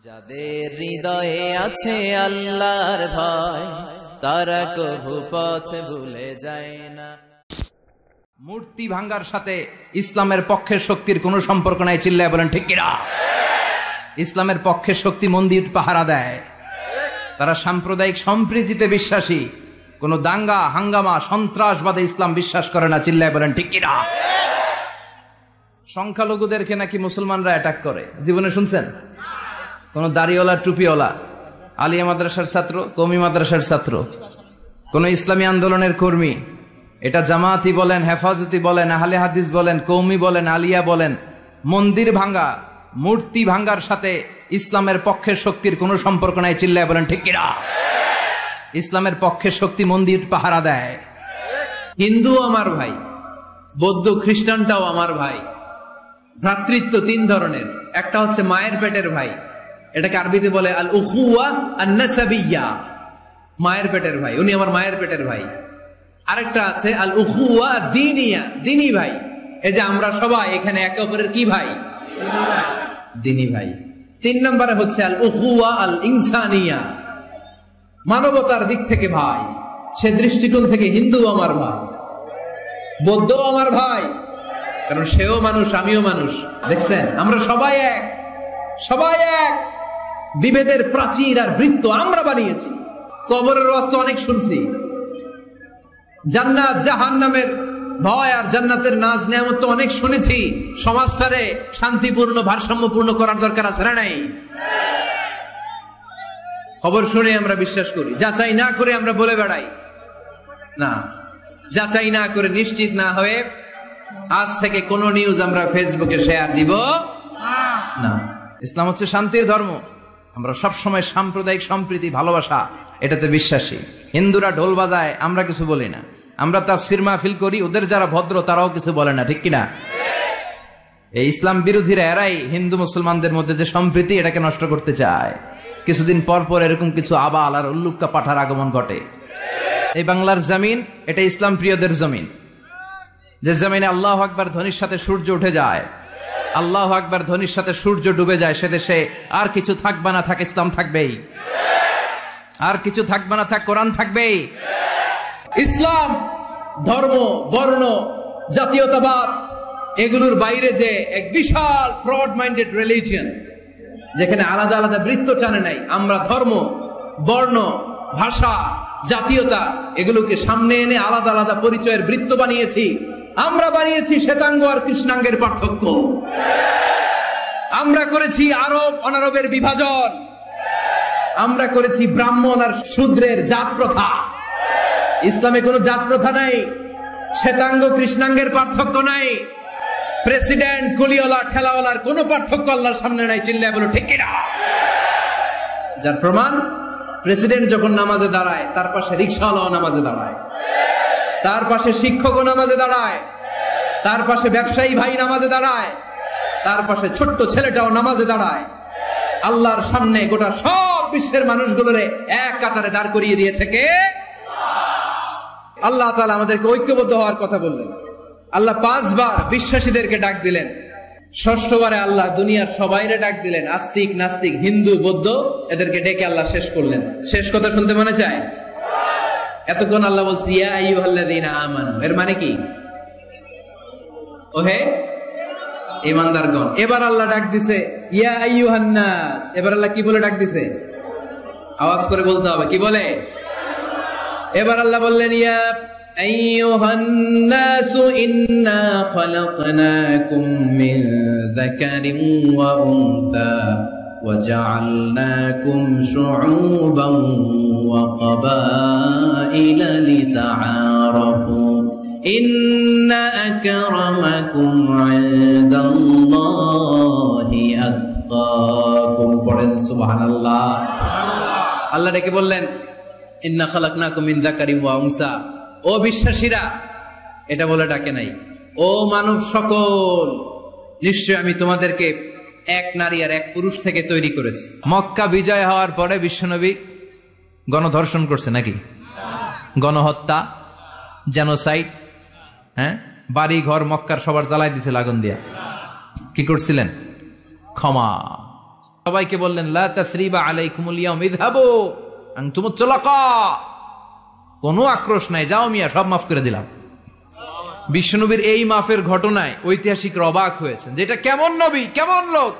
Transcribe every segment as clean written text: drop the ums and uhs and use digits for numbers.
যাদের হৃদয়ে আছে আল্লাহর ভয় তারা কভু পথ ভুলে যায় না। মূর্তি ভাঙ্গার সাথে ইসলামের পক্ষের শক্তির কোনো সম্পর্ক নাই। চিল্লায় বলেন ঠিক কিনা? ইসলামের পক্ষের শক্তি মন্দির পাহারা দেয়। তারা সাম্প্রদায়িক সম্প্রীতিতে বিশ্বাসী, কোন দাঙ্গা হাঙ্গামা সন্ত্রাসবাদে ইসলাম বিশ্বাস করে না। চিল্লায় বলেন ঠিক কিনা? সংখ্যালঘুদেরকে নাকি মুসলমানরা অ্যাটাক করে, জীবনে শুনছেন? কোন দাড়িওয়ালা টুপিওয়ালা, আলিয়া মাদ্রাসার ছাত্র, কওমি মাদ্রাসার ছাত্র, কোন ইসলামী আন্দোলনের কর্মী, এটা জামাতি বলেন, হেফাজতি বলেন, আহলে হাদিস বলেন, কওমি বলেন, আলিয়া বলেন, মন্দির ভাঙ্গা মূর্তি ভাঙ্গার সাথে ইসলামের পক্ষের শক্তির কোনো সম্পর্ক নাই। চিল্লায় বলেন ঠিক কিনা? ইসলামের পক্ষের শক্তি মন্দির পাহারা দেয়। হিন্দু আমার ভাই, বৌদ্ধ খ্রিস্টানটাও আমার ভাই। ভ্রাতৃত্ব তিন ধরনের। একটা হচ্ছে মায়ের পেটের ভাই, এটাকে আরবিতে বলে আল উখুয়া আন নাসাবিয়্যা, মায়ের পেটের ভাই, উনি আমার মায়ের পেটের ভাই। আরেকটা আছে আল উখুয়া দ্বীনিয়া, দ্বীনি ভাই। এই যে আমরা সবাই এখানে একে অপরের কি ভাই? দ্বীনি ভাই। তিন নম্বরে হচ্ছে আল উখুয়া আল ইনসানিয়া, মানবতার দিক থেকে ভাই। সে দৃষ্টিকোণ থেকে হিন্দু আমার ভাই, বৌদ্ধ আমার ভাই, কারণ সেও মানুষ আমিও মানুষ। দেখছেন, আমরা সবাই এক, সবাই এক। বিভেদের প্রাচীর আর বৃত্ত আমরা বানিয়েছি। কবরের ওয়াজ তো অনেক শুনছি, জান্নাত জাহান্নামের ভয় আর জান্নাতের নাজ নেয়ামত তো অনেক শুনেছি। সমাজটারে শান্তিপূর্ণ ভারসাম্যপূর্ণ করার দরকার আছে না নাই? খবর শুনে আমরা বিশ্বাস করি, যাচাই না করে আমরা বলে বেড়াই না। যাচাই না করে নিশ্চিত না হয়ে আজ থেকে কোন নিউজ আমরা ফেসবুকে শেয়ার দিব না। ইসলাম হচ্ছে শান্তির ধর্ম। আমরা সব সময় সাম্প্রদায়িক সম্প্রীতি ভালোবাসা এটাতে বিশ্বাসী। হিন্দুরা ঢোল বাজায়, আমরা কিছু বলি না। আমরা তাফসীর মাহফিল করি, ওদের যারা ভদ্র তারাও কিছু বলে না, ঠিক কিনা? এই ইসলাম বিরোধীরা এরাই হিন্দু মুসলমানদের মধ্যে যে সম্প্রীতি এটাকে নষ্ট করতে চায়। কিছুদিন পর পর এরকম কিছু আবাল আর উল্লুক্কা পাঠার আগমন ঘটে। এই বাংলার জমিন এটা ইসলাম প্রিয়দের জমিন। যে জমিনে আল্লাহু আকবার ধ্বনির সাথে সূর্য উঠে যায়, আল্লাহু আকবার ধ্বনির সাথে সূর্য ডুবে যায়, সে দেশে আর কিছু থাকবে না, থাক ইসলাম থাকবেই। আর কিছু থাকবে না, থাক কোরআন থাকবেই। ইসলাম ধর্ম, বর্ণ, জাতীয়তাবাদ এগুলোর বাইরে যে এক বিশাল ব্রড মাইন্ডেড রিলিজিয়ন, যেখানে আলাদা আলাদা বৃত্ত টানে নাই। আমরা ধর্ম, বর্ণ, ভাষা, জাতীয়তা এগুলোকে সামনে এনে আলাদা আলাদা পরিচয়ের বৃত্ত বানিয়েছি। আমরা বানিয়েছি শ্বেতাঙ্গ আর কৃষ্ণাঙ্গের পার্থক্য। আমরা করেছি আরব অনারবের বিভাজন। আমরা করেছি ব্রাহ্মণ আর শূদ্রের জাত প্রথা। ইসলামে কোনো জাত প্রথা নাই, শ্বেতাঙ্গ কৃষ্ণাঙ্গের পার্থক্য নাই, প্রেসিডেন্ট কুলিওয়ালা ঠেলাওয়ালার কোনো পার্থক্য আল্লাহর সামনে নাই। চিল্লায় বলো ঠিক কিনা? যার প্রমাণ, প্রেসিডেন্ট যখন নামাজে দাঁড়ায় তার পাশে রিকশাওয়ালাও নামাজে দাঁড়ায়, তার পাশে শিক্ষকও নামাজে দাঁড়ায়, তার পাশে ব্যবসায়ী ভাই নামাজে দাঁড়ায়, তার পাশে ছোট্ট ছেলেটাও নামাজে দাঁড়ায়। আল্লাহর সামনে গোটা সব বিশ্বের মানুষগুলোরে এক কাতারে দাঁড় করিয়ে দিয়েছে কে? আল্লাহ তাআলা আমাদেরকে ঐক্যবদ্ধ হওয়ার কথা বললেন। আল্লাহ 5 বার বিশ্বাসীদেরকে ডাক দিলেন, 6ষ্ঠবারে আল্লাহ দুনিয়ার সবাইরে ডাক দিলেন। আস্তিক নাস্তিক হিন্দু বৌদ্ধ এদেরকে ডেকে আল্লাহ শেষ করলেন। শেষ কথা শুনতে মনে চায়? এতক্ষণ আল্লাহ বলছে ইয়া আইয়ুহাল্লাযীনা আমানু, এর মানে কি? ওহে ঈমানদারগণ। এবার আল্লাহ ডাক দিছে ইয়া আইয়ুহান নাস। এবার আল্লাহ কি বলে ডাক দিছে? আওয়াজ করে বলতে হবে, কি বলে? এবার আল্লাহ বললেন ইয়া আইয়ুহান নাস ইন্না খালাকনাকুম মিন যাকারিন ওয়া উনসা وجعلناكم شعوبا وقبائل لتعارفوا إن أكرمكم عند الله أتقاكم। পড়েন সুবহানাল্লাহ। আল্লাহ ডেকে বললেন ইন্না খালাকনাকুম মিন যাকারিন ওয়া উনসা। ও বিশ্বাসীরা, এটা বলে ডাকে নাই, ও মানব সকল, নিশ্চয় আমি তোমাদেরকে এক নারী আর এক পুরুষ থেকে তৈরি করেছি। মক্কা বিজয় হওয়ার পরে বিশ্বনবী গণধর্ষণ করছে নাকি? গণহত্যা, জেনোসাইড, হ্যাঁ, বাড়ি ঘর মক্কার সবার জ্বালাই দিছিল আগুন দিয়া। কি করছিলেন? ক্ষমা। সবাইকে বললেন লা তাসরিবা আলাইকুমুল ইয়াউম ইযহাবু আনতুমুত তুলাকা, কোনো আক্রোশ নাই, যাও মিয়া, সব মাফ করে দিলাম। বিশ্বনবীর এই মাফের ঘটনায় ঐতিহাসিকরা অবাক হয়েছেন, যেটা কেমন নবী, কেমন লোক,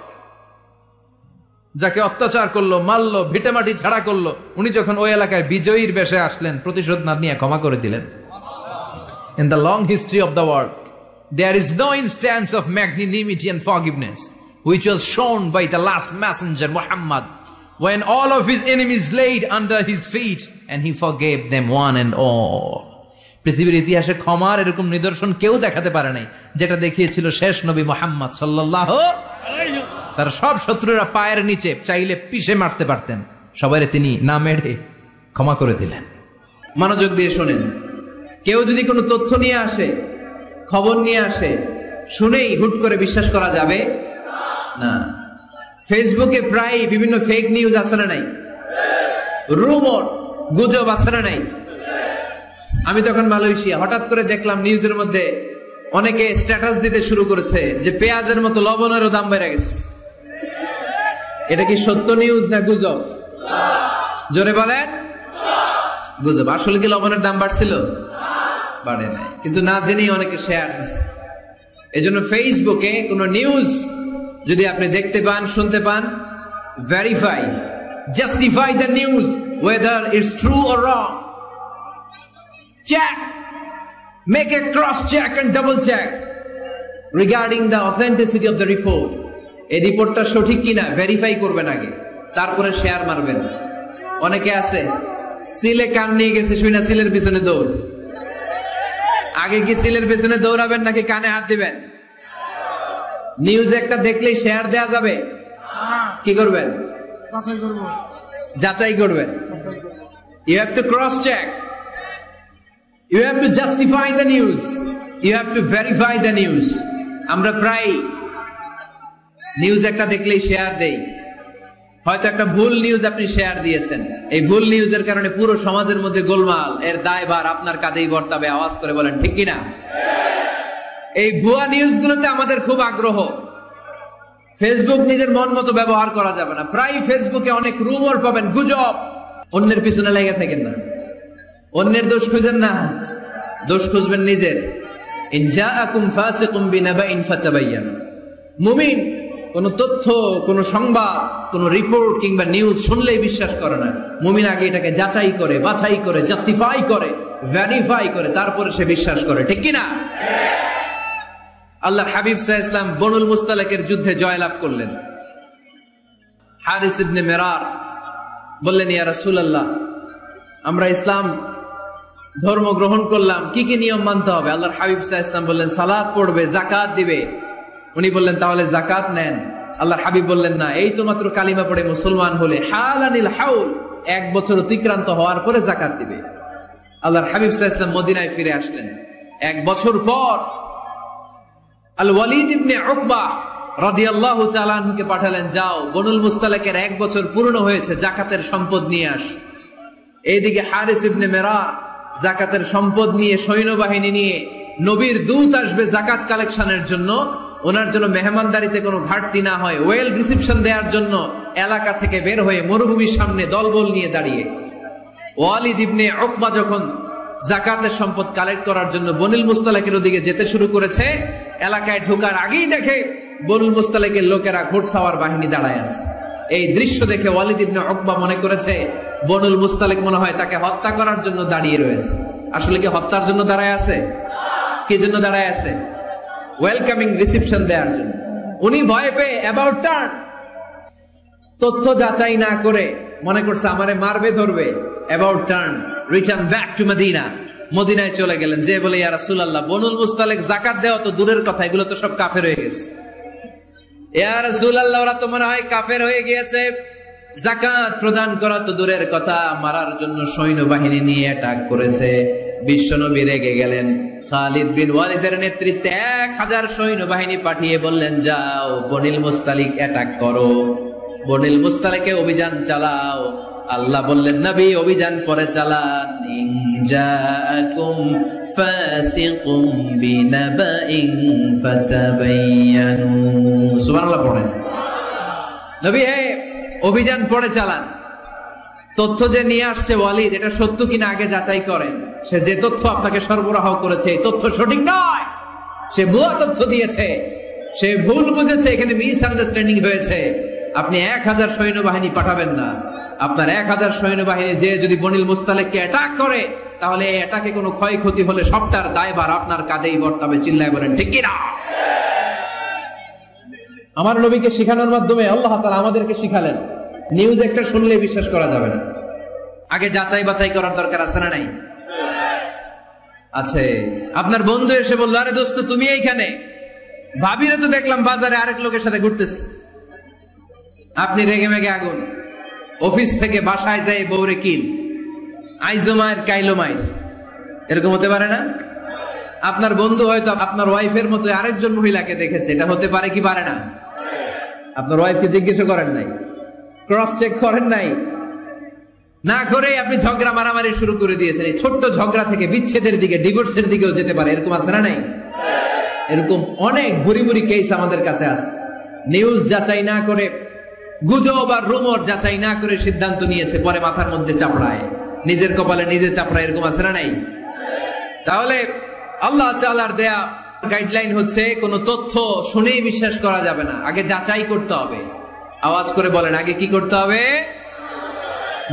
যাকে অত্যাচার করলো, মারলো, ভিটেমাটি ছাড়া করলো, উনি যখন ওই এলাকায় বিজয়ীর বেশে আসলেন, প্রতিশোধ না নিয়ে ক্ষমা করে দিলেন। In the long history of the world, there is no instance of magnanimity and forgiveness which was shown by the last messenger Muhammad, when all of his enemies laid under his feet and he forgave them one and all. পৃথিবীর ইতিহাসে ক্ষমার এরকম নিদর্শন কেউ দেখাতে পারে নাই, যেটা দেখিয়েছিল শেষ নবী মুহাম্মদ সাল্লাল্লাহু আলাইহি ওয়াসাল্লাম। তার সব শত্রুরা পায়ের নিচে চাইলে পিষে মারতে পারতেন, সবাইরে তিনি না মেরে ক্ষমা করে দিলেন। মনোযোগ দিয়ে শোনেন, কেউ যদি কোনো তথ্য নিয়ে আসে, খবর নিয়ে আসে, শুনেই হুট করে বিশ্বাস করা যাবে না। ফেসবুকে প্রায় বিভিন্ন ফেক নিউজ আছে না নাই, রুমর, গুজব আছে না নাই। আমি তখন মালয়েশিয়া, হঠাৎ করে দেখলাম নিউজের মধ্যে অনেকে স্ট্যাটাস দিতে শুরু করেছে যে পেঁয়াজের মতো লবণেরও দাম বেড়ে গেছে। এটা কি সত্য নিউজ না গুজব? জোরে বলেন। গুজব। আসলে কি লবণের দাম বাড়ছিল? বাড়ে নাই, কিন্তু না জেনেই অনেকে শেয়ার দিচ্ছে। এজন্য ফেসবুকে কোনো নিউজ যদি আপনি দেখতে পান, শুনতে পান, verify, justify the news whether it's true or wrong. Check, make a cross check and double check regarding the authenticity of the report. এই রিপোর্টটা সঠিক কিনা ভেরিফাই করবেন আগে, তারপরে শেয়ার মারবেন। অনেকে আছে সিলে কান নিয়ে গেছে, শুনে সিলের পিছনে দৌড়। আগে কি সিলের পিছনে দৌড়াবেন নাকি কানে হাত দিবেন? নিউজ একটা দেখলেই শেয়ার দেয়া যাবে? কি করবেন? যাচাই করবেন। You have to cross check. You have to justify the news. You have to verify the news. আমরা প্রায় নিউজ একটা দেখলেই শেয়ার দেই। হয়তো একটা ভুল নিউজ আপনি শেয়ার দিয়েছেন, এই ভুল নিউজের কারণে পুরো সমাজের মধ্যে গোলমাল, এর দায়ভার আপনার কাঁধেই বর্তাবে। আওয়াজ করে বলেন ঠিক কিনা? এই ভুয়া নিউজগুলোতে আমাদের খুব আগ্রহ। ফেসবুক নিজের মন মতো ব্যবহার করা যাবে না। প্রায় ফেসবুকে অনেক রুমর পাবেন, গুজব। অন্যের পিছনে লেগে থাকেন না, অন্যের দোষ খুঁজেন না, দোষ খুঁজবেন নিজের। ইন জাআকুম ফাসিকুম বিনাবাইন ফাতাবায়ানু। মুমিন কোন তথ্য, কোন সংবাদ, কোন রিপোর্ট কিংবা নিউজ শুনলেই বিশ্বাস করে না। মুমিন আগে এটাকে যাচাই করে, বাছাই করে, জাস্টিফাই করে, ভেরিফাই করে, তারপরে সে বিশ্বাস করে। ঠিক কিনা? আল্লাহর হাবিব সাল্লাল্লাহু আলাইহি ওয়াসাল্লাম বনুল মুস্তালাকের যুদ্ধে জয়লাভ করলেন। হারিস ইবনে মিরার বললেন, ইয়া রাসূলুল্লাহ, আমরা ইসলাম ধর্ম গ্রহণ করলাম, কি কি নিয়ম মানতে হবে? আল্লাহর হাবিব সাল্লাল্লাহু আলাইহি ওয়াসাল্লাম বললেন, সালাত পড়বে, যাকাত দিবে। উনি বললেন, তাহলে যাকাত নেন। আল্লাহর হাবিব বললেন, না, এই তো মাত্র কালিমা পড়ে মুসলমান হলে হালানিল হাউল, 1 বছর অতিক্রান্ত হওয়ার পরে যাকাত দিবে। আল্লাহর হাবিব সাল্লাল্লাহু আলাইহি ওয়াসাল্লাম মদিনায় ফিরে আসলেন। 1 বছর পর আল ওয়ালিদ ইবনে উকবা রাদিয়াল্লাহু তাআলা আনহুকে পাঠালেন, যাও বনুল মুস্তালাকের 1 বছর পূর্ণ হয়েছে, যাকাতের সম্পদ নিয়ে আস। এইদিকে হারিস ইবনে মিরার যাকাতের সম্পদ নিয়ে, সৈন্যবাহিনী নিয়ে, নবীর দূত আসবে যাকাত কালেকশনের জন্য, ওনার জন্য মেহমানদারিতে কোনো ঘাটতি না হয়, ওয়েল রিসিপশন দেওয়ার জন্য এলাকা থেকে বের হয়ে মরুভূমির সামনে দলবল নিয়ে দাঁড়িয়ে। ওয়ালিদ ইবনে উকবা যখন যাকাতের সম্পদ কালেক্ট করার জন্য বনুল মুস্তালাকের ওদিকে যেতে শুরু করেছে, এলাকায় ঢোকার আগেই দেখে বনুল মুস্তালাকের লোকেরা ঘোড়সাওয়ার বাহিনী দাঁড়ায় আছে। এই দৃশ্য দেখে ওয়ালিদ ইবনে উকবা মনে করেছে বনুল মুস্তালিক মনে হয় তাকে হত্যা করার জন্য দাঁড়িয়ে রয়েছে। আসলে কি হত্যার জন্য দাঁড়ায় আছে? কি জন্য দাঁড়ায় আছে? ওয়েলকামিং রিসিপশন দেওয়ার জন্য। উনি ভয় পেয়ে অ্যাবাউট টার্ন, তথ্য যাচাই না করে মনে করছে আমারে মারবে, ধরবে, about turn, return back to Medina. মদিনায় চলে গেলেন, যে বলে, ইয়া রাসূলুল্লাহ, বনুল মুস্তালিক যাকাত দেওয়া তো দূরের কথা, এগুলো তো সব কাফের হয়ে গেছে। ইয়া রাসূলুল্লাহ, ওরা তো মনে হয় কাফের হয়ে গিয়েছে, যাকাত প্রদান করা তো দূরের কথা, মারার জন্য সৈন্যবাহিনী নিয়ে অ্যাটাক করেছে। বিশ্বনবী রেগে গেলেন। খালিদ বিন ওয়ালিদের নেতৃত্বে 1000 সৈন্যবাহিনী পাঠিয়ে বললেন, যাও বনুল মুস্তালিক অ্যাটাক করো, বনুল মুস্তালিকে অভিযান চালাও। আল্লাহ বললেন, নবী অভিযান পরে চালান। ইন জাআকুম ফাসিকুম বিনাবাইন ফাতাবায়ানু। সুবহানাল্লাহ পড়েন। নবী হে অভিযান পরে চালান। তথ্য যে নিয়ে আসছে ওয়ালিদ, এটা সত্য কিনা আগে যাচাই করেন। সে যে তথ্য আপনাকে সরবরাহ করেছে এই তথ্য সঠিক নয়, সে ভুয়া তথ্য দিয়েছে, সে ভুল বুঝেছে, এখানে মিস আন্ডারস্ট্যান্ডিং হয়েছে। আপনি 1000 সৈন্যবাহিনী পাঠাবেন না। আপনার 1000 সৈন্যবাহিনী যে যদি বনিল মুস্তালেককে অ্যাটাক করে, তাহলে এই অ্যাটাকে কোনো ক্ষয়ক্ষতি হলে সবটার দায়ভার আপনার কাঁধেই বর্তাবে। চিল্লায় বলেন ঠিক কিনা? আমার নবীকে শিখানোর মাধ্যমে আল্লাহ তাআলা আমাদেরকে শিখালেন, নিউজ একটা শুনলে বিশ্বাস করা যাবে না, আগে যাচাই বাছাই করার দরকার আছে না নাই? আছে। আপনার বন্ধু এসে বলল, আরে দোস্ত তুমি এইখানে, ভাবিরে তো দেখলাম বাজারে আরেক লোকের সাথে ঘুরতেছে। আপনি রেগে মেগে আগুন, অফিস থেকে বাসায় যায় বউরে কিল, আইজো মায়ের কাইলো মায়ের, এরকম হতে পারে না? আপনার বন্ধু হয়তো আপনার ওয়াইফের মতো আরেকজন মহিলাকে দেখেছে, এটা হতে পারে কি পারে না? আপনার ওয়াইফকে জিজ্ঞেস করেন নাই, ক্রস চেক করেন নাই, না করে আপনি ঝগড়া মারামারি শুরু করে দিয়েছেন। এই ছোট্ট ঝগড়া থেকে বিচ্ছেদের দিকে, ডিভোর্সের দিকেও যেতে পারে, এরকম আছে না নাই? এরকম অনেক বুড়ি বুড়ি কেস আমাদের কাছে আছে। নিউজ যাচাই না করে, গুজব আর রুমর যাচাই না করে সিদ্ধান্ত নিয়েছে, পরে মাথার মধ্যে চাপড়ায়, নিজের কপালে নিজে চাপড়ায়, এরকম আছে না নাই? তাহলে আল্লাহ তাআলার দেয়া গাইডলাইন হচ্ছে কোন তথ্য শুনেই বিশ্বাস করা যাবে না, আগে যাচাই করতে হবে। আওয়াজ করে বলেন, আগে কি করতে হবে?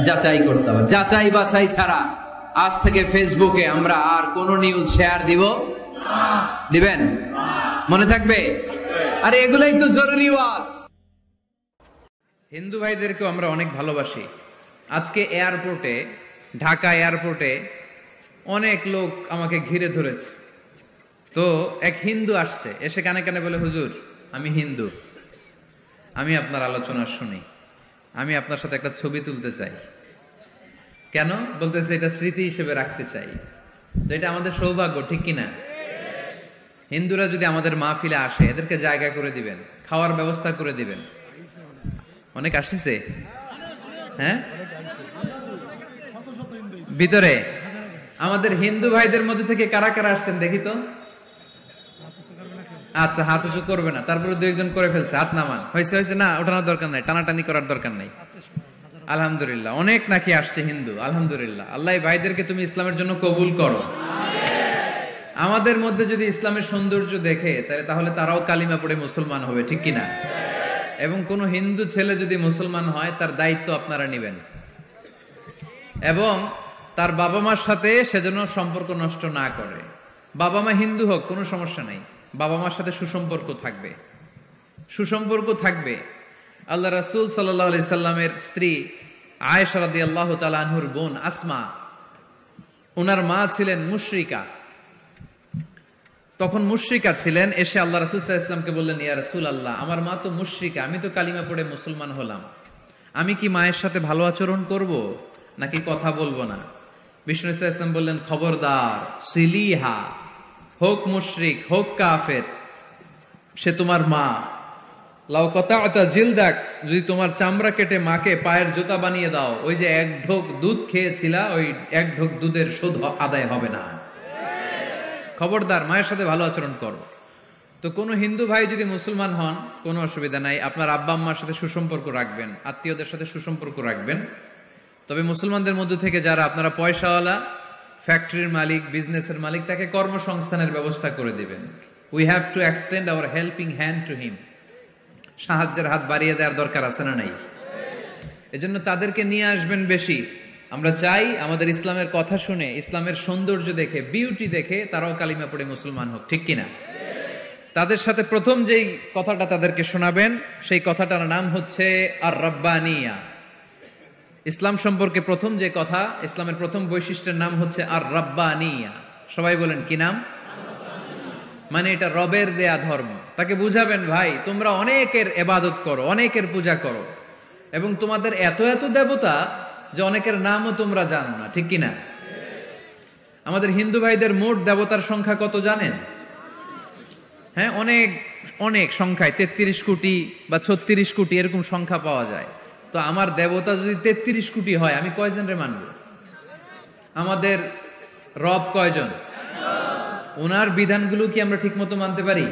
যাচাই করতে হবে। যাচাই বাছাই ছাড়া আজ থেকে ফেসবুকে আমরা আর কোন নিউজ শেয়ার দিবেন? মনে থাকবে? আরে এগুলাই তো জরুরি ওয়াজ। হিন্দু ভাইদেরকেও আমরা অনেক ভালোবাসি। আজকে এয়ারপোর্টে, ঢাকা এয়ারপোর্টে অনেক লোক আমাকে ঘিরে ধরেছে। তো এক হিন্দু আসছে, এসে কানে কানে বলে, হুজুর আমি হিন্দু, আমি আপনার আলোচনা শুনি, আমি আপনার সাথে একটা ছবি তুলতে চাই। কেন? বলতেছে এটা স্মৃতি হিসেবে রাখতে চাই। তো এটা আমাদের সৌভাগ্য, ঠিক কিনা? হিন্দুরা যদি আমাদের মাহফিলে আসে, এদেরকে জায়গা করে দিবেন, খাওয়ার ব্যবস্থা করে দিবেন। অনেক আসছে, হ্যাঁ, ভিতরে আমাদের হিন্দু ভাইদের মধ্যে থেকে কারা কারা আসছেন দেখি তো। আচ্ছা, হাত উঁচু করবে না, তারপরে 2-1 করে ফেলছে, হাত নামান। হয়েছে না, ওঠানোর দরকার নাই, টানাটানি করার দরকার নাই। আলহামদুলিল্লাহ, অনেক নাকি আসছে হিন্দু, আলহামদুলিল্লাহ। আল্লাহ ভাইদেরকে তুমি ইসলামের জন্য কবুল করো। আমাদের মধ্যে যদি ইসলামের সৌন্দর্য দেখে, তাহলে তারাও কালিমা পড়ে মুসলমান হবে, ঠিক কিনা? এবং কোন হিন্দু ছেলে যদি মুসলমান হয়, তার দায়িত্ব আপনারা নেবেন, এবং তার বাবা মার সাথে সেজন্য সম্পর্ক নষ্ট না করে। বাবা মা হিন্দু হোক, কোনো সমস্যা নাই, বাবা মার সাথে সুসম্পর্ক থাকবে, সুসম্পর্ক থাকবে। আল্লাহ রাসূল সাল্লাল্লাহু আলাইহি সাল্লামের স্ত্রী আয়েশা রাদিয়াল্লাহু তাআলা আনহুর বোন আসমা, ওনার মা ছিলেন মুশরিকা। তখন মুশরিকা ছিলেন, এসে আল্লাহ রাসূল সাল্লাল্লাহু আলাইহি ওয়াসাল্লামকে বললেন, ইয়া রাসূলুল্লাহ, আমার মা তো মুশরিকা, আমি তো কালিমা পড়ে মুসলমান হলাম, আমি কি মায়ের সাথে ভালো আচরণ করব নাকি কথা বলবো না? বিষ্ণু সাল্লাল্লাহু আলাইহি ওয়াসাল্লাম বললেন, খবরদার, সিলিহা, হোক মুশরিক হোক কাফের, সে তোমার মা। লাউ কাতা'তা জিলদাক, যদি তোমার চামড়া কেটে মাকে পায়ের জুতা বানিয়ে দাও, ওই যে 1 ঢোক দুধ খেয়েছিলা, ওই 1 ঢোক দুধের শোধ আদায় হবে না। খবরদার, মায়ের সাথে ভালো আচরণ করো। তো কোনো হিন্দু ভাই যদি মুসলমান হন, কোনো অসুবিধা নাই, আপনার আব্বা আম্মার সাথে সুসম্পর্ক রাখবেন, আত্মীয়দের সাথে সুসম্পর্ক রাখবেন। তবে মুসলমানদের মধ্যে থেকে যারা আপনারা পয়সাওয়ালা, ফ্যাক্টরির মালিক, বিজনেসের মালিক, তাকে কর্মসংস্থানের ব্যবস্থা করে দিবেন। We have to extend hour helping hand to him. সাহায্যের হাত বাড়িয়ে দেওয়ার দরকার আছে না নাই? এজন্য তাদেরকে নিয়ে আসবেন বেশি। আমরা চাই আমাদের ইসলামের কথা শুনে, ইসলামের সৌন্দর্য দেখে, বিউটি দেখে তারাও কালিমা পড়ে মুসলমান হোক, ঠিক কিনা? তাদের সাথে প্রথম যেই কথাটা তাদেরকে শোনাবেন, সেই কথাটার নাম হচ্ছে আর রাব্বানিয়া। ইসলাম সম্পর্কে প্রথম যে কথা, ইসলামের প্রথম বৈশিষ্ট্যের নাম হচ্ছে আর রাব্বানিয়া। সবাই বলেন কি নাম? মানে এটা রবের দেয়া ধর্ম। তাকে বুঝাবেন, ভাই তোমরা অনেকের ইবাদত করো, অনেকের পূজা করো, এবং তোমাদের এত এত দেবতা যে অনেকের নামও তোমরা জানো না, ঠিক কিনা? আমাদের হিন্দু ভাইদের মোট দেবতার সংখ্যা কত জানেন? হ্যাঁ, অনেক অনেক সংখ্যায়, 33 কোটি বা 36 কোটি এরকম সংখ্যা পাওয়া যায়। তো আমার দেবতা যদি 33 কোটি হয়, আমি কয়জন রে মানব? আমাদের রব কয়জন? ওনার বিধানগুলো কি আমরা ঠিক মতো মানতে পারি?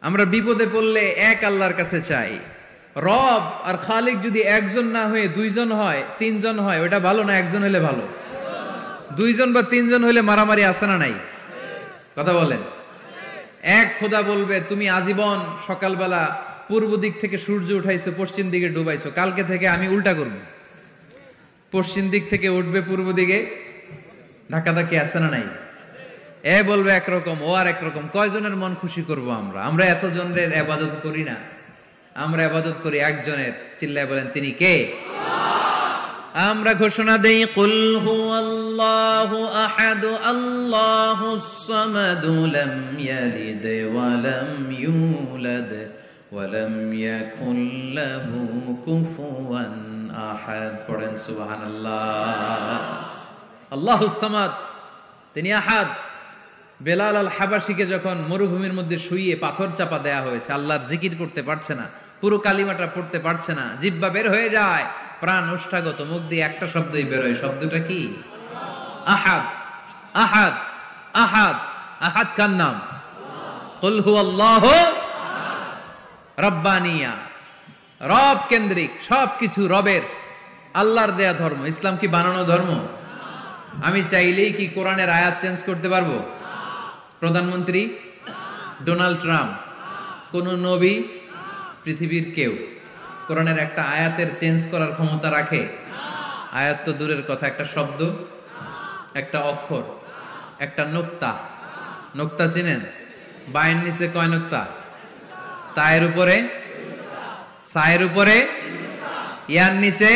আমরা বিপদে পড়লে এক আল্লাহর কাছে চাই, রব আর খালিক যদি একজন না হয়ে দুইজন হয়, তিনজন হয়, ওটা ভালো না একজন হলে ভালো? দুইজন বা তিনজন হলে মারামারি আছে না নাই? কথা বলেন। এক খোদা বলবে তুমি আজীবন সকালবেলা পূর্ব দিক থেকে সূর্য উঠাইছো, পশ্চিম দিকে ডুবাইছো, কালকে থেকে আমি উল্টা করব, পশ্চিম দিক থেকে উঠবে পূর্ব দিকে, ধাক্কাধাক্কি আছে না নাই? এ বলবে একরকম, ও আর একরকম। কয়জনের মন খুশি করব আমরা? আমরা এতজনের ইবাদত করি না, আমরা ইবাদত করি একজনের। চিল্লায় বলেন তিনি কে? আমরা ঘোষণা দেই কুল হুয়াল্লাহু আহাদ আল্লাহুস সামাদ লাম ইয়ালিদ ওয়া লাম ইউলাদ ওয়া লাম ইয়াকুল লাহু কুফুয়ান আহাদ। পড়েন সুবহানাল্লাহ। আল্লাহুস সামাদ, তিনি আহাদ। বেলাল আল হাবাসীকে যখন মরুভূমির মধ্যে শুইয়ে পাথর চাপা দেয়া হয়েছে, আল্লাহর জিকির করতে পারছে না, পুরো কালিমাটা পড়তে পারছে না, জিহ্বা বের হয়ে যায়, প্রাণ ওষ্ঠাগত, মুখ দিয়ে একটা শব্দই বের হয়। শব্দটা কি? আহাদ। আহাদ আহাদ আহাদ কার নাম? কুল হুয়াল্লাহু রাব্বানিয়া, রব কেন্দ্রিক, সবকিছু রবের, আল্লাহর দেয়া ধর্ম। ইসলাম কি বানানো ধর্ম? আমি চাইলেই কি কোরআনের আয়াত চেঞ্জ করতে পারবো? প্রধানমন্ত্রী ডোনাল্ড ট্রাম্প, কোন নবী, পৃথিবীর কেউ কোরআনের একটা আয়াতের চেঞ্জ করার ক্ষমতা রাখে? আয়াত তো দূরের কথা, একটা শব্দ, একটা অক্ষর, একটা নোক্তা। নোক্তা চিনেন? বায়ের নিচে কয় নোক্তা? তায়ের উপরে, সায়ের উপরে, ইয়ার নিচে,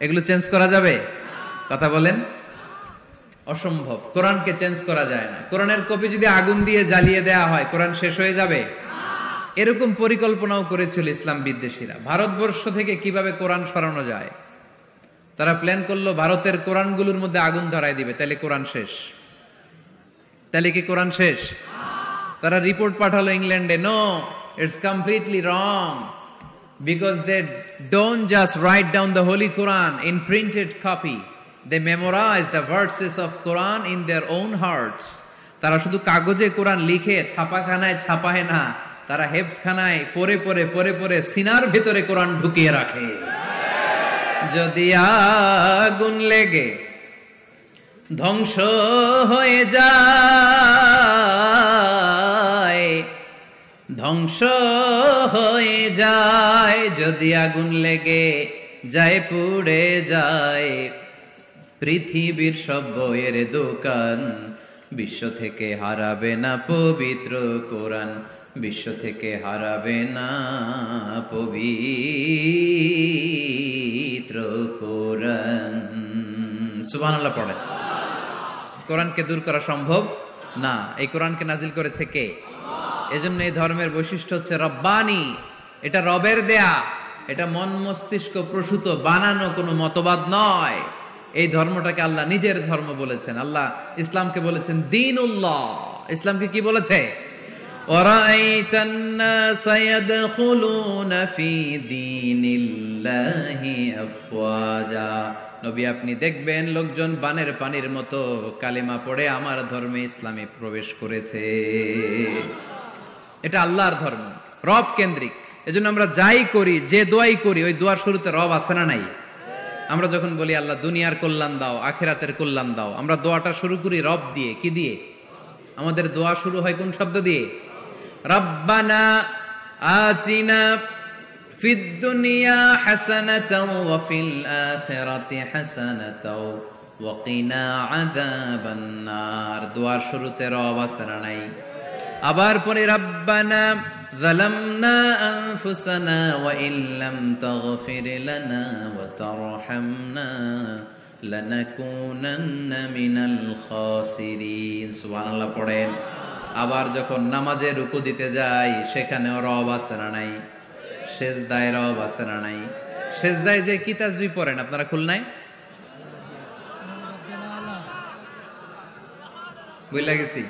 এগুলো চেঞ্জ করা যাবে? কথা বলেন। অসম্ভব। কোরআনকে চেঞ্জ করা যায় না। কোরআনের কপি যদি আগুন দিয়ে জ্বালিয়ে দেয়া হয়, কোরআন শেষ হয়ে যাবে? এরকম পরিকল্পনাও করেছিল ইসলাম বিদ্বেষীরা, ভারতবর্ষ থেকে কিভাবে কোরআন সরানো যায়। তারা প্ল্যান করলো ভারতের কোরআনগুলোর মধ্যে আগুন ধরায় দিবে, তাহলে কোরআন শেষ। তাহলে কি কোরআন শেষ? তারা রিপোর্ট পাঠালো ইংল্যান্ডে, no, it's completely wrong, because they don't just write down the holy Quran in printed copy, they memorize the verses of Quran in their own hearts. তারা শুধু কাগজে কোরআন লিখে ছাপাখানায় ছাপায় না, তারা হেফজখানায় পরে পরে পরে পরে সিনার ভেতরে কোরআন ঢুকিয়ে রাখে। যদি আগুন লেগে ধ্বংস হয়ে যায়, ধ্বংস হয়ে যায়, যদি আগুন লেগে যায় পুড়ে যায় পৃথিবীর সব বইয়ের দোকান, বিশ্ব থেকে হারাবে না পবিত্র কোরআন, বিশ্ব থেকে হারাবে না পবিত্র কোরআন। সুবহানাল্লাহ পড়ে। কোরআনকে দূর করা সম্ভব না। এই কোরআনকে নাজিল করেছে কে? এজন্য এই ধর্মের বৈশিষ্ট্য হচ্ছে রব্বানি। এটা রবের দেয়া, এটা মন মস্তিষ্ক প্রসূত বানানো কোনো মতবাদ নয়। এই ধর্মটাকে আল্লাহ নিজের ধর্ম বলেছেন। আল্লাহ ইসলামকে বলেছেন দীনুল্লাহ। ইসলামকে কি বলেছে? وَرَأَيْتَ النَّاسَ يَدْخُلُونَ فِي دِينِ اللَّهِ أَفْوَاجًا। নবী আপনি দেখবেন লোকজন বানের পানির মতো কালিমা পড়ে আমার ধর্মে ইসলামে প্রবেশ করেছে। এটা আল্লাহর ধর্ম, রব কেন্দ্রিক। এজন্য আমরা যাই করি, যে দোয়াই করি, ওই দোয়ার শুরুতে রব আছে না নাই? আমরা যখন বলি আল্লাহ দুনিয়ার কল্যাণ দাও, আখিরাতের কল্যাণ দাও, আমরা দোয়াটা শুরু করি রব দিয়ে। কি দিয়ে? আমাদের দোয়া শুরু হয় কোন শব্দ দিয়ে? রব্বানা আতিনা ফিদ দুনিয়া হাসানাতাও ওয়া ফিল আখিরাতি হাসানাতাও ওয়া কিনা আযাবান নার। দোয়ার শুরুতে রব আছে না নাই? আবার পরে রব্বানা যালামনা আনফুসানা ওয়া ইল্লাম তাগফির লানা ওয়া তারহামনা লানাকুনান্না মিনাল খাসিরিন। সুবহানাল্লাহ পড়েন। আবার যখন নামাজে রুকু দিতে যাই, সেখানেও রব আছে না নাই? সেজদায় রব আছে না নাই? সেজদায় যে কি তাসবিহ পড়েন আপনারা খুলনায়? বুঝলা গেছি।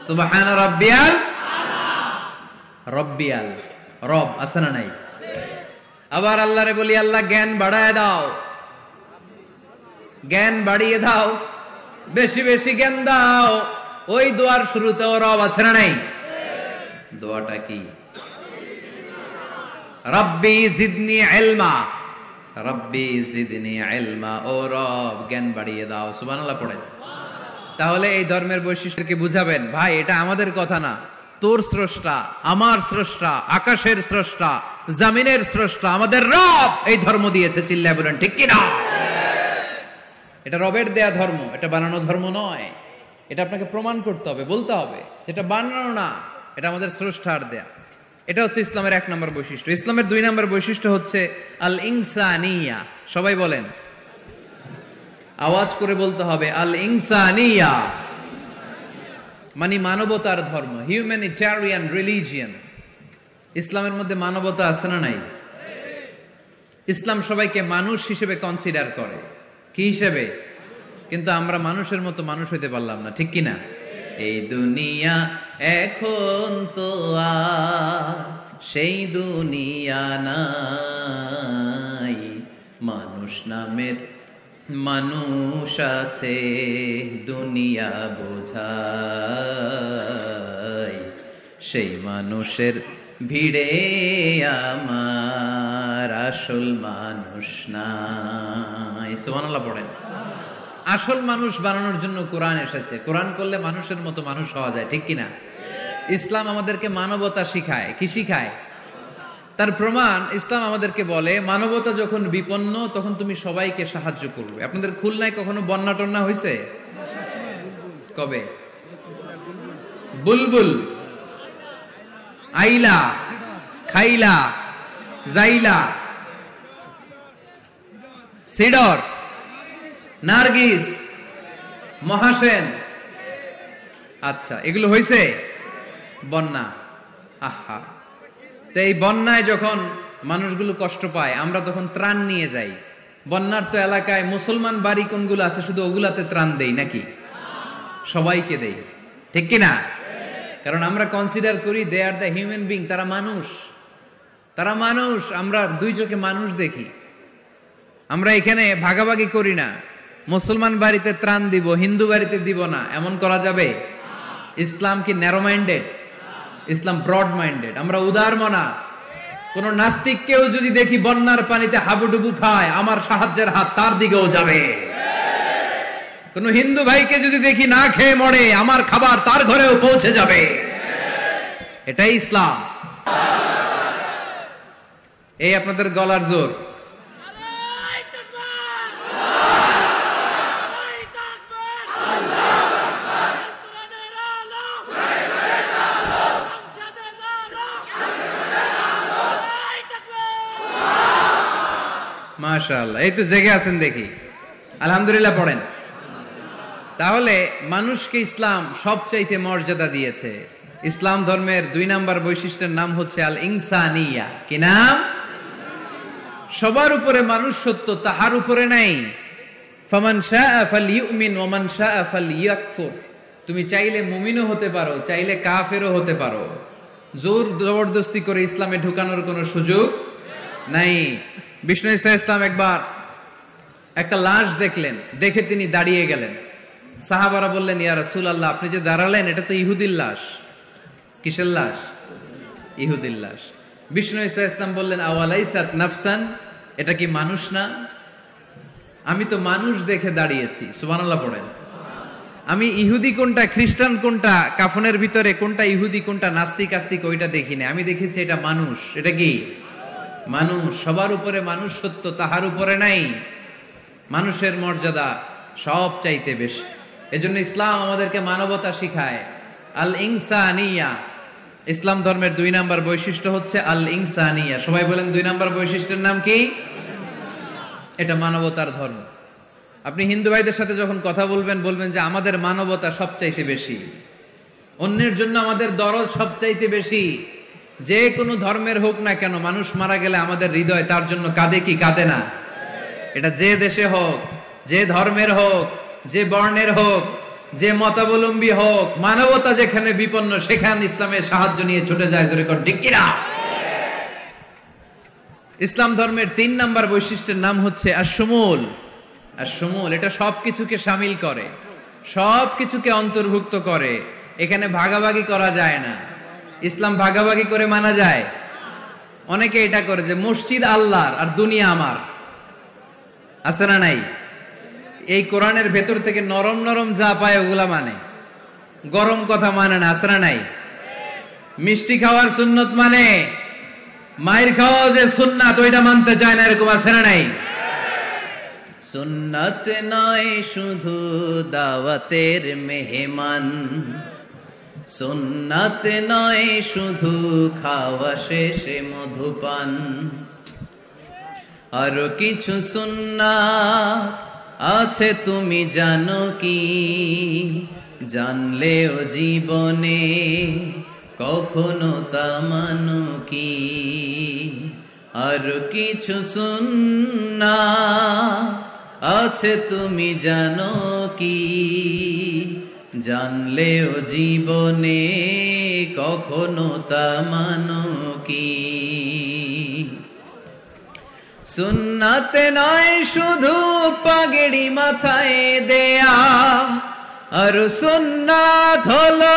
সুবহান রাব্বিয়াল রব্বিয়াল, রব আছে না নাই? আবার আল্লাহরে বলি আল্লাহ জ্ঞান বাড়ায় দাও, জ্ঞান বাড়িয়ে দাও, বেশি বেশি জ্ঞান দাও। ওই দোয়ার শুরুতেও রব আছে না নাই? দোয়াটা কি? রব্বি জিদনি ইলমা, রব্বি জিদনি ইলমা, ও রব জ্ঞান বাড়িয়ে দাও। সুবহানাল্লাহ পড়েন। তাহলে এই ধর্মের বৈশিষ্ট্যকে বুঝাবেন, ভাই এটা আমাদের কথা না, তোর স্রষ্টা, আমার স্রষ্টা, আকাশের স্রষ্টা, জমিনের স্রষ্টা, আমাদের রব এই ধর্ম দিয়েছে। চিল্লায় বলেন ঠিক কি না? এটা রবের দেয়া ধর্ম, এটা বানানো ধর্ম নয়। এটা আপনাকে প্রমাণ করতে হবে, বলতে হবে এটা বানানো না, এটা আমাদের স্রষ্টার দেয়া। এটা হচ্ছে ইসলামের 1 নম্বর বৈশিষ্ট্য। ইসলামের 2 নম্বর বৈশিষ্ট্য হচ্ছে আল ইনসানিয়া। সবাই বলেন, আওয়াজ করে বলতে হবে, আল ইনসানিয়া মানে মানবতার ধর্ম, হিউম্যানিটেরিয়ান রিলিজিয়ন। ইসলামের মধ্যে মানবতা আছে না নাই? ইসলাম সবাইকে মানুষ হিসেবে কনসিডার করে। কি হিসেবে? কিন্তু আমরা মানুষের মতো মানুষ হইতে পারলাম না, ঠিক কিনা? এই দুনিয়া এখন তো আর সেই দুনিয়া নাই, মানুষ নামের মানুষ আছে দুনিয়া বোঝাই, সেই মানুষের ভিড়ে আমার আসল মানুষ নাই। সুবহানাল্লাহ পড়েন। আসল মানুষ বানানোর জন্য কোরআন এসেছে। কোরআন করলে মানুষের মতো মানুষ হওয়া যায়, ঠিক কিনা? ইসলাম আমাদেরকে মানবতা শিখায়। কি শিখায়? তার প্রমাণ ইসলাম আমাদেরকে বলে, মানবতা যখন বিপন্ন তখন তুমি সবাইকে সাহায্য করবে। আপনাদের খুলনায় কখনো বন্যা টন্যা হয়েছে? কবে? বুলবুল, আইলা, খাইলা, জাইলা, সিডর, নার্গিস, মহাসেন, আচ্ছা এগুলো হয়েছে বন্যা। আহা, তো এই বন্যায় যখন মানুষগুলো কষ্ট পায়, আমরা তখন ত্রাণ নিয়ে যাই। বন্যার তো এলাকায় মুসলমান বাড়ি কোনগুলো আছে শুধু ওগুলাতে ত্রাণ দেই নাকি? সবাইকে দেই, ঠিক কিনা? কারণ আমরা কনসিডার করি দে আর দ্য হিউম্যান বিং, তারা মানুষ, তারা মানুষ। আমরা 2 চোখে মানুষ দেখি। আমরা এখানে ভাগাভাগি করি না, মুসলমান বাড়িতে ত্রাণ দিব, হিন্দু বাড়িতে দিব না, এমন করা যাবে? ইসলাম কি ন্যারো মাইন্ডেড? ইসলাম ব্রড মাইন্ডেড। আমরা উদার মনা। কোন নাস্তিককেও যদি দেখি বন্যার পানিতে হাবুডুবু খায়, আমার সাহায্যের হাত তার দিকেও যাবে। কোন হিন্দু ভাইকে যদি দেখি না খেয়ে মরে, আমার খাবার তার ঘরেও পৌঁছে যাবে। এটাই ইসলাম। এই আপনাদের গলার জোর। মাশাআল্লাহ, এই তো জেগে আছেন দেখি, আলহামদুলিল্লাহ পড়েন। তাহলে মানুষকে ইসলাম সবচাইতে মর্যাদা দিয়েছে। ইসলাম ধর্মের 2 নম্বর বৈশিষ্ট্যের নাম হচ্ছে আল ইনসানিয়া। কি নাম? সবার উপরে মানুষ সত্য, তাহার উপরে নাই। ফামান শাআ ফালইউমিন ওয়া মান শাআ ফালইয়াকফুর। তুমি চাইলে মুমিনও হতে পারো, চাইলে কাফেরও হতে পারো। জোর জবরদস্তি করে ইসলামে ঢুকানোর কোনো সুযোগ নাই। বিষ্ণু ঈসা ইসলাম একবার একটা লাশ দেখলেন, দেখে তিনি দাঁড়িয়ে গেলেন। সাহাবারা বললেন, ইয়া রাসূলুল্লাহ, আপনি যে দাঁড়ালেন এটা তো ইহুদির লাশ। কিসের লাশ? ইহুদির লাশ। বিষ্ণু ঈসা ইসলাম বললেন, আওয়ালাইসাত নাফসান, এটা কি মানুষ না? আমি তো মানুষ দেখে দাঁড়িয়েছি। সুবহানাল্লাহ পড়েন। আমি ইহুদি কোনটা, খ্রিস্টান কোনটা, কাফনের ভিতরে কোনটা ইহুদি কোনটা নাস্তিক আস্তিক ওইটা দেখিনি। আমি দেখেছি এটা মানুষ। এটা কি? মানুষ। সবার উপরে মানুষ সত্য, তাহার উপরে নাই। মানুষের মর্যাদা সব চাইতে বেশি। এজন্য ইসলাম আমাদেরকে মানবতা শিখায়। আল ইনসানিয়া। ইসলাম ধর্মের 2 নম্বর বৈশিষ্ট্য হচ্ছে আল ইনসানিয়া। সবাই বলেন 2 নম্বর বৈশিষ্ট্যের নাম কি? এটা মানবতার ধর্ম। আপনি হিন্দু ভাইদের সাথে যখন কথা বলবেন, বলবেন যে আমাদের মানবতা সবচাইতে বেশি, অন্যের জন্য আমাদের দরদ সবচাইতে বেশি। যে কোনো ধর্মের হোক না কেন, মানুষ মারা গেলে আমাদের হৃদয় তার জন্য কাঁদে কি কাঁদে না? এটা যে দেশে হোক, যে ধর্মের হোক, যে বর্ণের হোক, যে মতাবলম্বী হোক, মানবতা যেখানে বিপন্ন সেখানে ইসলামের সাহায্য নিয়ে ছুটে যায়। জোরে কর ঠিক কিনা? ইসলাম ধর্মের 3 নম্বর বৈশিষ্ট্যের নাম হচ্ছে আশ-শুমুল। আশ-শুমুল এটা সবকিছুকে শামিল করে, সবকিছুকে অন্তর্ভুক্ত করে। এখানে ভাগাভাগি করা যায় না। ইসলাম ভাগাভাগি করে মানা যায়? অনেকে এটা করে যে মসজিদ আল্লাহর আর দুনিয়া আমার, আছে না নাই? এই কোরআনের ভেতর থেকে নরম নরম যা পায় ওগুলা মানে, গরম কথা মানে না, আছে না নাই? মিষ্টি খাওয়ার সুন্নত মানে, মায়ের খাওয়া যে সুন্নাত ওইটা মানতে চায় না, এরকম আছে না নাই? সুন্নাত নয় শুধু দাওয়াতের মেহমান, সুন্নাত নয় শুধু খাওয়া শেষে মধুপান, আরো কিছু সুন্নাত আছে তুমি জানো কি? জানলেও জীবনে কখনো তা মানো কি? আরো কিছু সুন্নাত আছে তুমি জানো কি? জানলেও জীবনে কখনো তা মানো কি? সুন্নাত নয় শুধু পাগড়ি মাথায় দেয়া, আর সুন্নাত হলো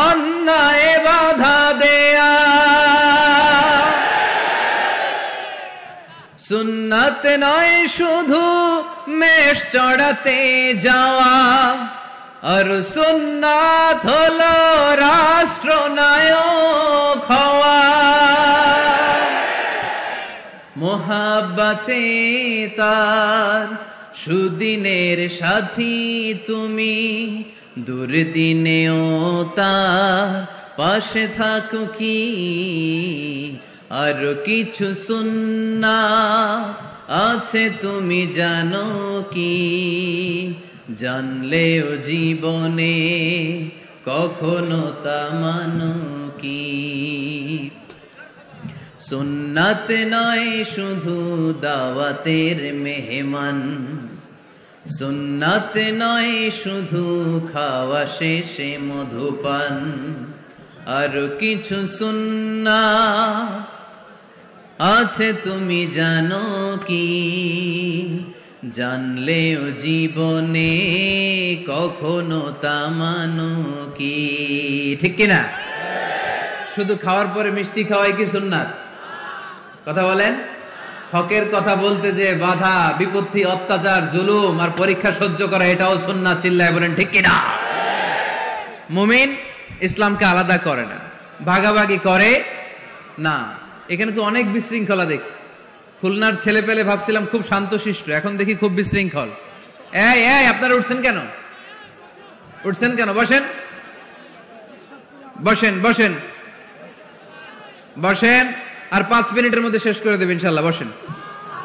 অন্যায় বাধা দেয়া। সুন্নাত নয় শুধু মেষ চড়াতে যাওয়া, আর সুন্নাত হলো রাষ্ট্রনায়ক হওয়া। মোহাব্বতে তার সুদিনের সাথী তুমি, দুর্দিনেও তার পাশে থাকো কি? আর কিছু সুন্নাত আছে তুমি জানো কি? জানলেও জীবনে কখনো তা মানো কি? সুন্নাত নয় শুধু দাওয়াতের মেহমান, সুন্নাত নয় শুধু খাওয়া শেষে মধুপান, আর কিছু সুন্নাত আছে তুমি জানো কি? জানলেও জীবনে কখনো তা মানো কি? ঠিক কিনা? শুধু খাওয়ার পরে মিষ্টি খাওয়াই কি সুন্নাত? কথা বলেন। হকের কথা বলতে যে বাধা বিপত্তি অত্যাচার জুলুম আর পরীক্ষা সহ্য করা এটাও সুন্নাত। চিল্লায় বলেন ঠিক কিনা? মুমিন ইসলামকে আলাদা করে না, ভাগাভাগি করে না। এখানে তো অনেক বিশৃঙ্খলা দেখি। খুলনার ছেলে পেলে ভাবছিলাম খুব শান্তশিষ্ট, এখন দেখি খুব বিশৃঙ্খল। এই এই আপনারা উঠছেন কেন? উঠছেন কেন? বসেন বসেন বসেন বসেন। আর 5 মিনিটের মধ্যে শেষ করে দেবেন ইনশাআল্লাহ। বসেন,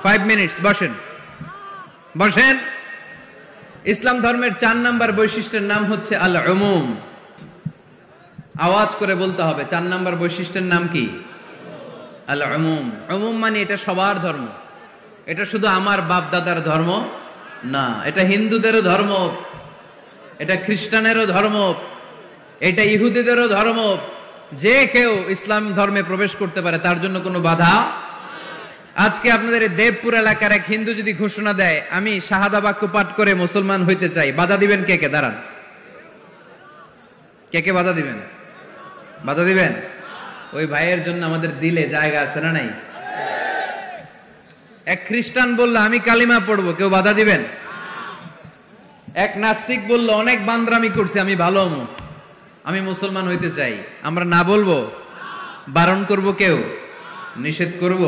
5 মিনিটস। বসেন বসেন। ইসলাম ধর্মের 4 নাম্বার বৈশিষ্ট্যের নাম হচ্ছে আল উমুম। আওয়াজ করে বলতে হবে। 4 নাম্বার বৈশিষ্ট্যের নাম কি? আল উমুম। উমুম মানে এটা সবার ধর্ম, এটা শুধু আমার বাপ দাদার ধর্ম না, এটা হিন্দুদেরও ধর্ম, এটা খ্রিস্টানেরও ধর্ম, এটা ইহুদিদেরও ধর্ম। যে কেউ ইসলাম ধর্মে প্রবেশ করতে পারে, তার জন্য কোনো বাধা। আজকে আপনাদের এই দেবপুর এলাকার এক হিন্দু যদি ঘোষণা দেয় আমি শাহাদা বাক্য পাঠ করে মুসলমান হইতে চাই, বাধা দিবেন কে কে? দাঁড়ান, কে কে বাধা দিবেন? বাধা দিবেন? ওই ভাইয়ের জন্য আমাদের দিলে জায়গা আছে না নাই? এক খ্রিস্টান বললো আমি কালিমা পড়বো, কেউ বাধা দিবেন? এক নাস্তিক বললো অনেক বান্দরামি করছি, আমি ভালো হবো, আমি মুসলমান হইতে চাই, আমরা না বলবো? বারণ করব? কেউ নিষেধ করব?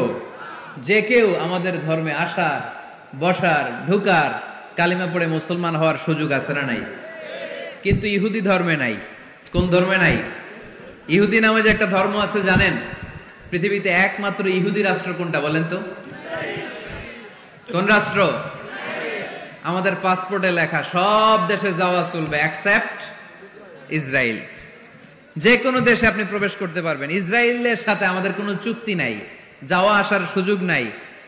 যে কেউ আমাদের ধর্মে আসার, বসার, ঢুকার, কালিমা পড়ে মুসলমান হওয়ার সুযোগ আছে না নাই? কিন্তু ইহুদি ধর্মে নাই। কোন ধর্মে নাই? ইহুদি নামে যে একটা ধর্ম আছে জানেন? পৃথিবীতে একমাত্র ইহুদি রাষ্ট্র কোনটা বলেন তো? কোন রাষ্ট্র? আমাদের পাসপোর্টে লেখা সব দেশে যাওয়া চলবে এক্সেপ্ট ইসরায়েল। যে কোনো দেশে আপনি প্রবেশ করতে পারবেন। ইসরায়েলের সাথে আমাদের কোনো চুক্তি নাই, যাওয়া আসার সুযোগ নাই,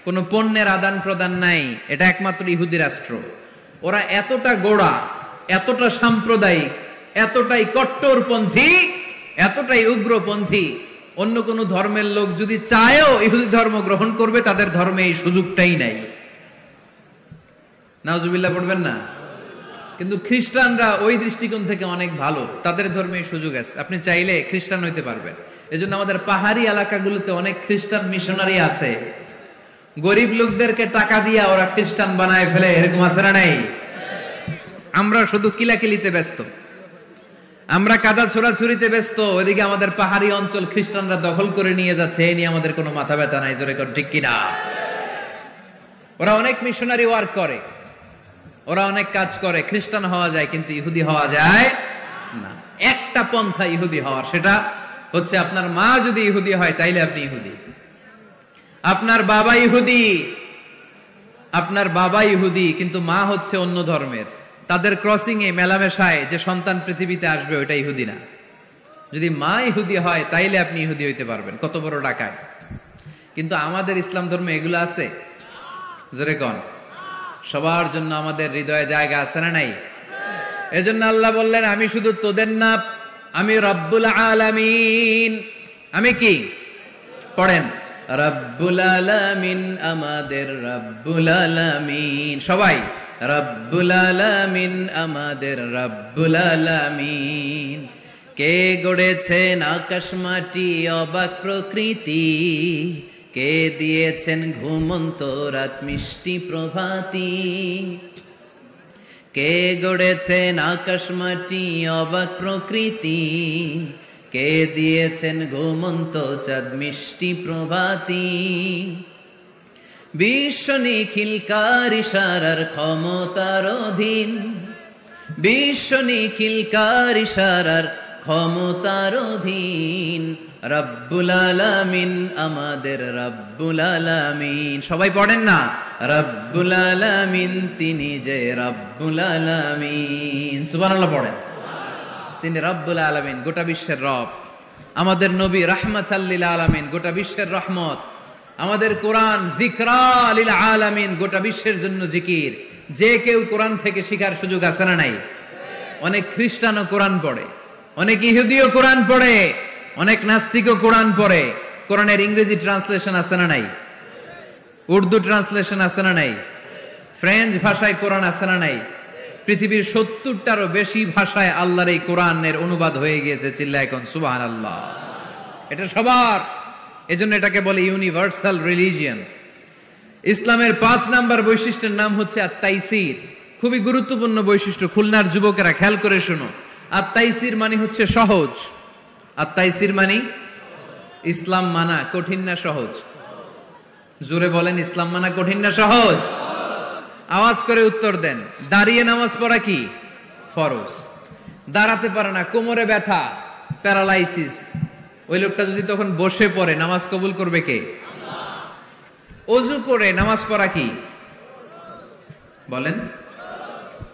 কোনো পণ্যের আদান প্রদান নাই। এটা একমাত্র ইহুদি রাষ্ট্র। ওরা এতটা গোড়া, এতটা সাম্প্রদায়িক, এতটাই কট্টরপন্থী, এতটাই উগ্রপন্থী, অন্য কোনো ধর্মের লোক যদি চায়ও ইহুদি ধর্ম গ্রহণ করবে, তাদের ধর্মে এই সুযোগটাই নাই। নাউজুবিল্লাহ পড়বেন না? কিন্তু খ্রিস্টানরা ওই দৃষ্টিকোণ থেকে অনেক ভালো, তাদের ধর্মে এই সুযোগ আছে, আপনি চাইলে খ্রিস্টান হইতে পারবেন। এজন্য আমাদের পাহাড়ি এলাকাগুলোতে অনেক খ্রিস্টান মিশনারি আছে, গরিব লোকদেরকে টাকা দিয়া ওরা খ্রিস্টান বানায় ফেলে, এরকম আছে না নাই? আমরা শুধু কিলাকিলিতে ব্যস্ত, আমরা কাদা ছোড়াছুরিতে ব্যস্ত, ওইদিকে আমাদের পাহাড়ি অঞ্চল খ্রিস্টানরা দখল করে নিয়ে যাচ্ছে, এই নিয়ে আমাদের কোনো মাথা ব্যথা নাই, জোরে কর ঠিক কিনা? ওরা অনেক মিশনারি ওয়ার্ক করে, ওরা অনেক কাজ করে, খ্রিস্টান হওয়া যায় কিন্তু ইহুদি হওয়া যায় না। একটা পন্থা ইহুদি হওয়ার, সেটা হচ্ছে আপনার মা যদি ইহুদি হয় তাইলে আপনি ইহুদি, আপনার বাবা ইহুদি, আপনার বাবা ইহুদি কিন্তু মা হচ্ছে অন্য ধর্মের, তাদের ক্রসিং এ মেলামেশায় যে সন্তান পৃথিবীতে আসবে ওইটা ইহুদি না। যদি মা ইহুদি হয় তাইলে আপনি ইহুদি হইতে পারবেন, কত বড় ডাকায়। কিন্তু আমাদের ইসলাম ধর্মে এগুলো আছে? জোরে কোন? সবার জন্য আমাদের হৃদয়ে জায়গা আছে না নাই? এজন্য আল্লাহ বললেন, আমি শুধু তোদের না, আমি রব্বুল আলামিন। আমি কি? পড়েন, রব্বুল আলামিন, আমাদের রব্বুল আলামিন। সবাই, রব্বুল আলামিন, আমাদের রব্বুল আলামিন। কে গড়েছেন আকাশ মাটি অবাক প্রকৃতি, কে দিয়েছেন ঘুমন্ত রাত মিষ্টি প্রভাতী, কে গড়েছেন আকাশ মাটি অবাক প্রকৃতি, কে দিয়েছেন ঘুমন্ত চাঁদ মিষ্টি প্রভাতী। বিশ্ব নিখিলকার ইশারার ক্ষমতার অধীন, বিশ্ব নিখিলকার ইশারার ক্ষমতার অধীন, রব্বুল আলামিন, আমাদের রব্বুল আলামিন। সবাই পড়েন না, রব্বুল আলামিন, তিনি যে রব্বুল আলামিন। সুবহানাল্লাহ পড়েন। তিনি রব্বুল আলামিন, গোটা বিশ্বের রব। আমাদের নবী রাহমাতাল লিল আলামিন, গোটা বিশ্বের রহমত। আমাদের কোরআন যিকরা লিল আলামিন, গোটা বিশ্বের জন্য জিকির। যে কেউ কোরআন থেকে শিখার সুযোগ আছে না নাই? অনেক খ্রিস্টানও কোরআন পড়ে, অনেক ইহুদিও কোরআন পড়ে, অনেক নাস্তিকও কোরআন পড়ে। কোরআনের ইংরেজি ট্রান্সলেশন আছে না নাই? উর্দু ট্রান্সলেশন আছে না নাই? ফ্রেঞ্চ ভাষায় কোরআন আছে না নাই? পৃথিবীর 70টারও বেশি ভাষায় আল্লাহর এই কোরআনের অনুবাদ হয়ে গিয়েছে। চিল্লায় এখন সুবহানাল্লাহ। এটা সবার, এজন্য এটাকে বলে ইউনিভার্সাল রিলিজিয়ন। ইসলামের 5 নাম্বার বৈশিষ্ট্যের নাম হচ্ছে আত-তাইসির। খুবই গুরুত্বপূর্ণ বৈশিষ্ট্য, খুলনার যুবকেরা খেয়াল করে শোনো। আত-তাইসির মানে হচ্ছে সহজ। আত-তাইসির মানে ইসলাম মানা কঠিন না সহজ? জোরে বলেন, ইসলাম মানা কঠিন না সহজ? আওয়াজ করে উত্তর দেন। দাঁড়িয়ে নামাজ পড়া কি ফরজ? দাঁড়াতে পারে না, কোমরে ব্যথা, প্যারালাইসিস, ওই লোকটা যদি তখন বসে পড়ে নামাজ কবুল করবে কে? অজু করে নামাজ পড়া কি বলেন?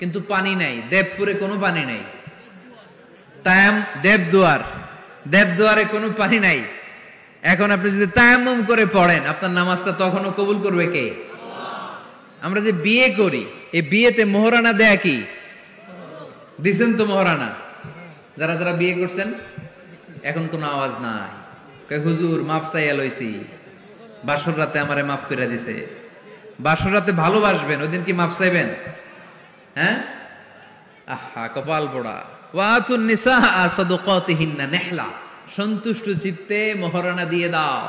কিন্তু পানি নাই, দেবপুরে কোনো পানি নাই। দেবদুয়ারে কোনো পানি নাই। এখন আপনি যদি তায়াম্মুম করে পড়েন, আপনার নামাজটা তখনও কবুল করবে কে? আমরা যে বিয়ে করি, এই বিয়েতে মোহরানা দেয়া কি? দিছেন তো মোহরানা? যারা যারা বিয়ে করছেন এখন কোনো আওয়াজ নাই। হুজুর মাফ চাইয়া লইছি, বাসর রাতে আমারে মাফ করে দিছে। বাসর রাতে ভালোবাসবেন, ওই দিন কি মাফ চাইবেন? হ্যাঁ, আহা কপাল পোড়া। ওয়াতুন নিসা সাদকাতিহিন্না নিহলা, সন্তুষ্ট চিত্তে মোহরানা দিয়ে দাও,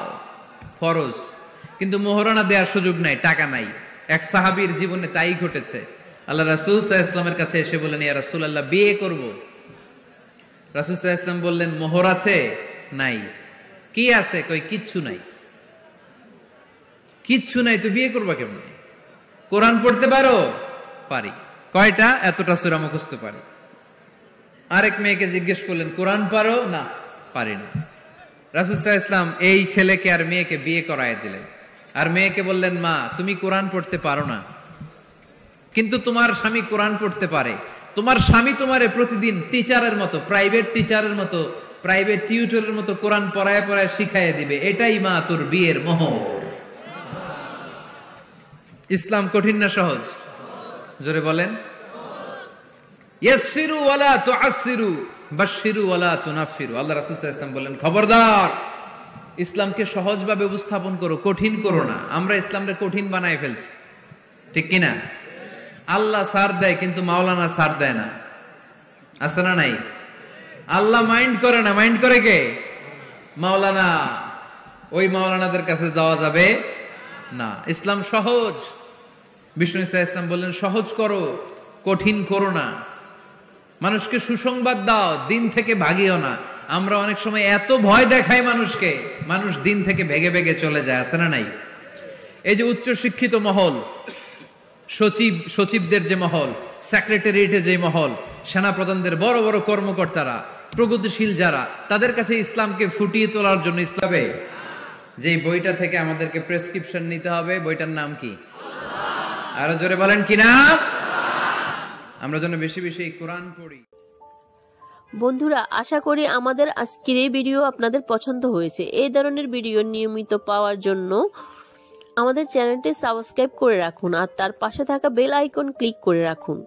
ফরজ। কিন্তু মোহরানা দেওয়ার সুযোগ নাই, টাকা নাই। এক সাহাবীর জীবনে তাই ঘটেছে। আল্লাহ রাসূল সাল্লাল্লাহু আলাইহি ওয়াসাল্লামের কাছে এসে বললেন, ইয়া রাসূলুল্লাহ, বিয়ে করব। রাসূল সাল্লাল্লাহু আলাইহি ওয়াসাল্লাম বললেন, মোহর আছে? নাই। কি আছে? কই কিচ্ছু নাই। কিচ্ছু নাই তো বিয়ে করবা কেমনে? কোরআন পড়তে পারো? পারি। কয়টা? এতটা সূরা মুখস্থ পারি। আরেক মেয়েকে জিজ্ঞেস করলেন, কোরআন পারো? না, পারি না। রাসূল সাল্লাল্লাহু আলাইহি ওয়াসাল্লাম এই ছেলেকে আর মেয়েকে বিয়ে করায় দিলেন। আর মেয়েকে বললেন, মা তুমি কোরআন পড়তে পারো না, কিন্তু তোমার স্বামী কোরআন পড়তে পারে। তোমার স্বামী তোমারে প্রতিদিন টিচারের মতো, প্রাইভেট টিচারের মতো, প্রাইভেট টিউটরের মতো কোরআন পড়ায় পড়ায় শিখাইয়ে দিবে। এটাই মা তোর বিয়ের মোহর। ইসলাম কঠিন না সহজ? জোরে বলেন। ইয়াসসিরু ওয়ালা তুআসসিরু, বাশশিরু ওয়ালা তুনাফফিরু। আল্লাহ রাসূল সাল্লাল্লাহু আলাইহি ওয়াসাল্লাম বললেন, খবরদার, ইসলামকে সহজভাবে উপস্থাপন করো, কঠিন করো না। আমরা ইসলামকে কঠিন বানায় ফেলছি, ঠিক কিনা? আল্লাহ ছাড় দেয় কিন্তু মাওলানা ছাড় দেয় না, আছে না নাই? আল্লাহ মাইন্ড করে না, মাইন্ড করে কে? মাওলানা। ওই মাওলানাদের কাছে যাওয়া যাবে না। ইসলাম সহজ। বিষ্ণু ঈসা ইসলাম বললেন সহজ করো, কঠিন করো না। মানুষকে সুসংবাদ দাও, দিন থেকে ভাগিও না। আমরা অনেক সময় এত ভয় দেখাই মানুষকে, মানুষ দিন থেকে ভেগে ভেগে চলে যায়, আছে না নাই? এই যে উচ্চ শিক্ষিত মহল, সচিবদের যে মহল, সেক্রেটারিয়েটের যে মহল, সেনাপ্রধানদের বড় বড় কর্মকর্তারা, প্রগতিশীল যারা, তাদের কাছে ইসলামকে ফুটিয়ে তোলার জন্য ইসলামে যে বইটা থেকে আমাদেরকে প্রেসক্রিপশন নিতে হবে, বইটার নাম কি? আরো জোরে বলেন কি নাম? আমরা যেন বেশি বেশি কোরআন পড়ি। বন্ধুরা, আশা করি আমাদের আজকের এই ভিডিও আপনাদের পছন্দ হয়েছে। এই ধরনের ভিডিও নিয়মিত পাওয়ার জন্য আমাদের চ্যানেলটি সাবস্ক্রাইব করে রাখুন আর তার পাশে থাকা বেল আইকন ক্লিক করে রাখুন।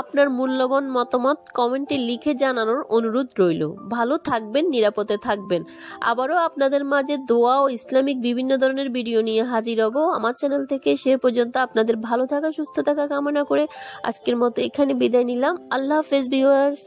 আপনার মূল্যবান মতামত কমেন্টে লিখে জানানোর অনুরোধ রইল। ভালো থাকবেন, নিরাপদে থাকবেন। আবারও আপনাদের মাঝে দোয়া ও ইসলামিক বিভিন্ন ধরনের ভিডিও নিয়ে হাজির হব আমার চ্যানেল থেকে। সে পর্যন্ত আপনাদের ভালো থাকা, সুস্থ থাকা কামনা করে আজকের মতো এখানে বিদায় নিলাম। আল্লাহ হাফেজ ভিউয়ার্স।